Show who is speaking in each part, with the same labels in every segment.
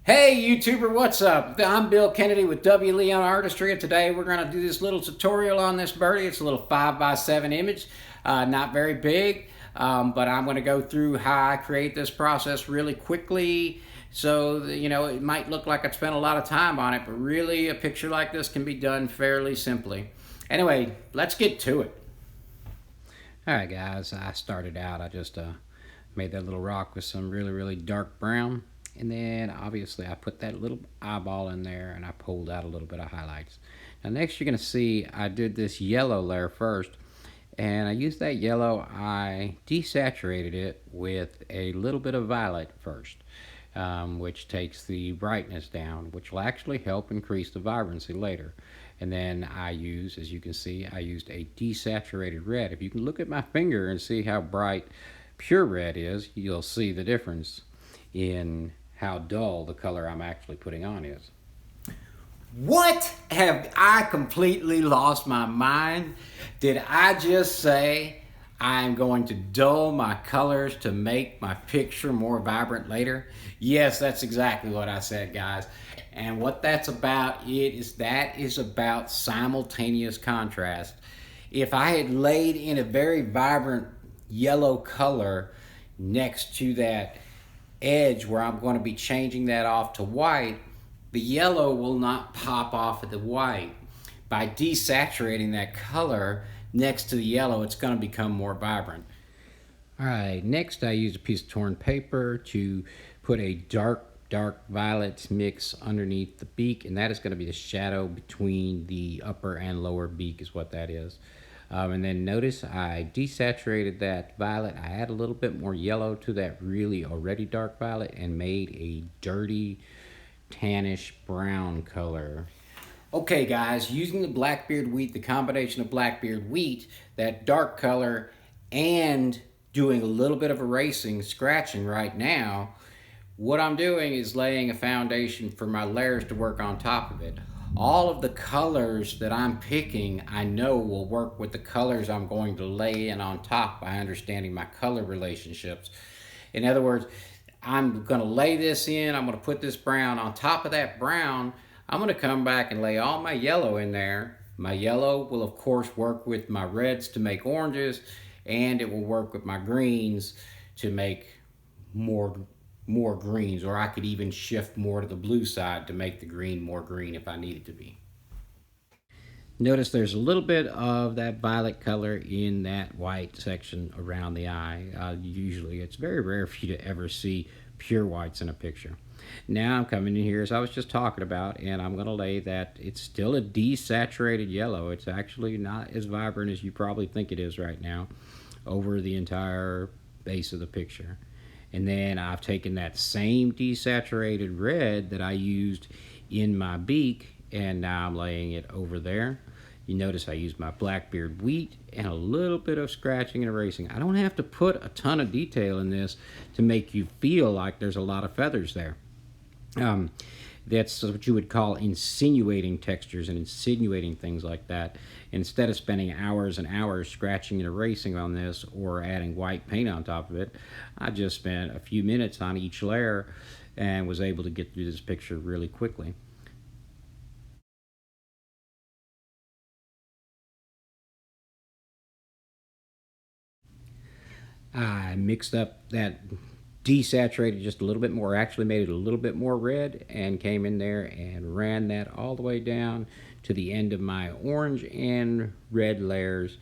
Speaker 1: Hey YouTuber, what's up? I'm Bill Kennedy with W. Leon Artistry, and today we're going to do this little tutorial on this birdie. It's a little 5x7 image, not very big, but I'm going to go through how I create this process really quickly. So, it might look like I spent a lot of time on it, but really a picture like this can be done fairly simply. Anyway, let's get to it. Alright guys, I started out, I just made that little rock with some really dark brown. And then obviously I put that little eyeball in there and I pulled out a little bit of highlights. Now next you're going to see I did this yellow layer first. And I used that yellow, I desaturated it with a little bit of violet first. Which takes the brightness down, which will actually help increase the vibrancy later. And then I use, as you can see, I used a desaturated red. If you can look at my finger and see how bright pure red is, you'll see the difference in how dull the color I'm actually putting on is. What? Have I completely lost my mind? Did I just say I'm going to dull my colors to make my picture more vibrant later? Yes, that's exactly what I said, guys. And what that's about is about simultaneous contrast. If I had laid in a very vibrant yellow color next to that edge where I'm going to be changing that off to white, the yellow will not pop off of the white. By desaturating that color next to the yellow, it's going to become more vibrant. Alright, next I used a piece of torn paper to put a dark violet mix underneath the beak, and that is going to be the shadow between the upper and lower beak is what that is. And then notice I desaturated that violet. I add a little bit more yellow to that really already dark violet and made a dirty tannish brown color. Okay guys, using the Blackbeard wheat, the combination of Blackbeard wheat, that dark color, and doing a little bit of erasing, scratching right now, what I'm doing is laying a foundation for my layers to work on top of it. All of the colors that I'm picking, I know will work with the colors I'm going to lay in on top by understanding my color relationships. In other words, I'm going to lay this in, I'm going to put this brown on top of that brown. I'm going to come back and lay all my yellow in there. My yellow will of course work with my reds to make oranges, and it will work with my greens to make more greens, or I could even shift more to the blue side to make the green more green if I needed to be. Notice there's a little bit of that violet color in that white section around the eye. Usually it's very rare for you to ever see pure whites in a picture. Now I'm coming in here, as I was just talking about, and I'm going to lay that it's still a desaturated yellow. It's actually not as vibrant as you probably think it is right now over the entire base of the picture. And then I've taken that same desaturated red that I used in my beak, and now I'm laying it over there. You notice I used my Blackbeard wheat and a little bit of scratching and erasing. I don't have to put a ton of detail in this to make you feel like there's a lot of feathers there. That's what you would call insinuating textures and insinuating things like that. Instead of spending hours and hours scratching and erasing on this or adding white paint on top of it, I just spent a few minutes on each layer and was able to get through this picture really quickly. I mixed up that desaturated just a little bit more, actually made it a little bit more red, and came in there and ran that all the way down to the end of my orange and red layers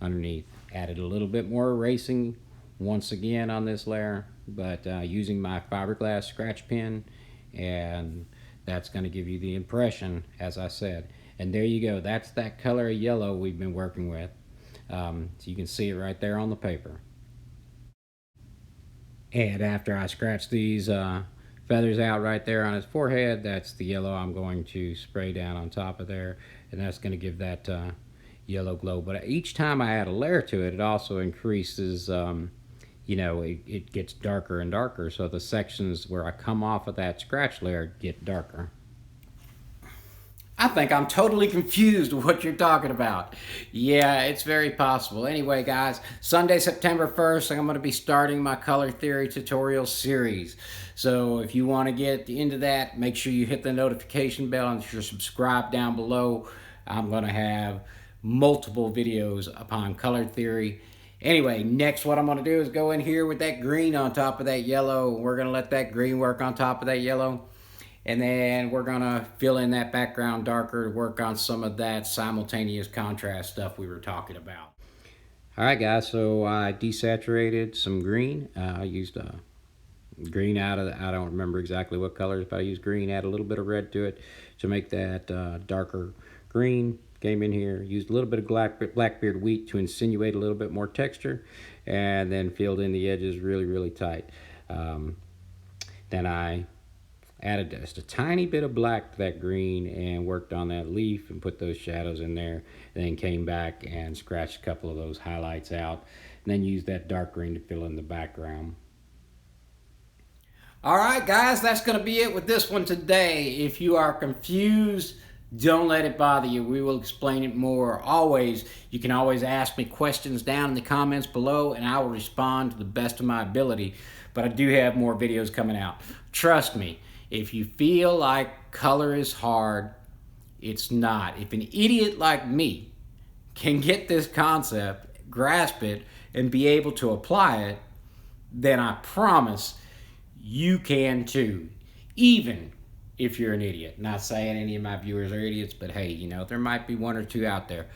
Speaker 1: underneath. Added a little bit more erasing once again on this layer, but using my fiberglass scratch pen, and that's going to give you the impression, as I said. And there you go, that's that color of yellow we've been working with. So you can see it right there on the paper. And after I scratch these feathers out right there on his forehead, that's the yellow I'm going to spray down on top of there, and that's going to give that yellow glow. But each time I add a layer to it, it also increases, it gets darker and darker, so the sections where I come off of that scratch layer get darker. I think I'm totally confused with what you're talking about. Yeah, it's very possible. Anyway, guys, Sunday, September 1st, I'm going to be starting my color theory tutorial series. So if you want to get into that, make sure you hit the notification bell and you're subscribed down below. I'm going to have multiple videos upon color theory. Anyway, next what I'm going to do is go in here with that green on top of that yellow. We're going to let that green work on top of that yellow. And then we're gonna fill in that background darker to work on some of that simultaneous contrast stuff we were talking about. All right, guys, so I desaturated some green. I used green I don't remember exactly what colors, but I used green, add a little bit of red to it to make that darker green. Came in here, used a little bit of Blackbeard wheat to insinuate a little bit more texture, and then filled in the edges really tight. Then I added just a tiny bit of black to that green and worked on that leaf and put those shadows in there, and then came back and scratched a couple of those highlights out, and then used that dark green to fill in the background. All right, guys, that's going to be it with this one today. If you are confused, don't let it bother you. We will explain it more. You can always ask me questions down in the comments below, and I will respond to the best of my ability. But I do have more videos coming out. Trust me. If you feel like color is hard, it's not. If an idiot like me can get this concept, grasp it, and be able to apply it, then I promise you can too. Even if you're an idiot. Not saying any of my viewers are idiots, but hey, you know, there might be one or two out there.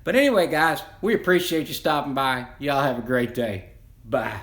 Speaker 1: But anyway, guys, we appreciate you stopping by. Y'all have a great day. Bye.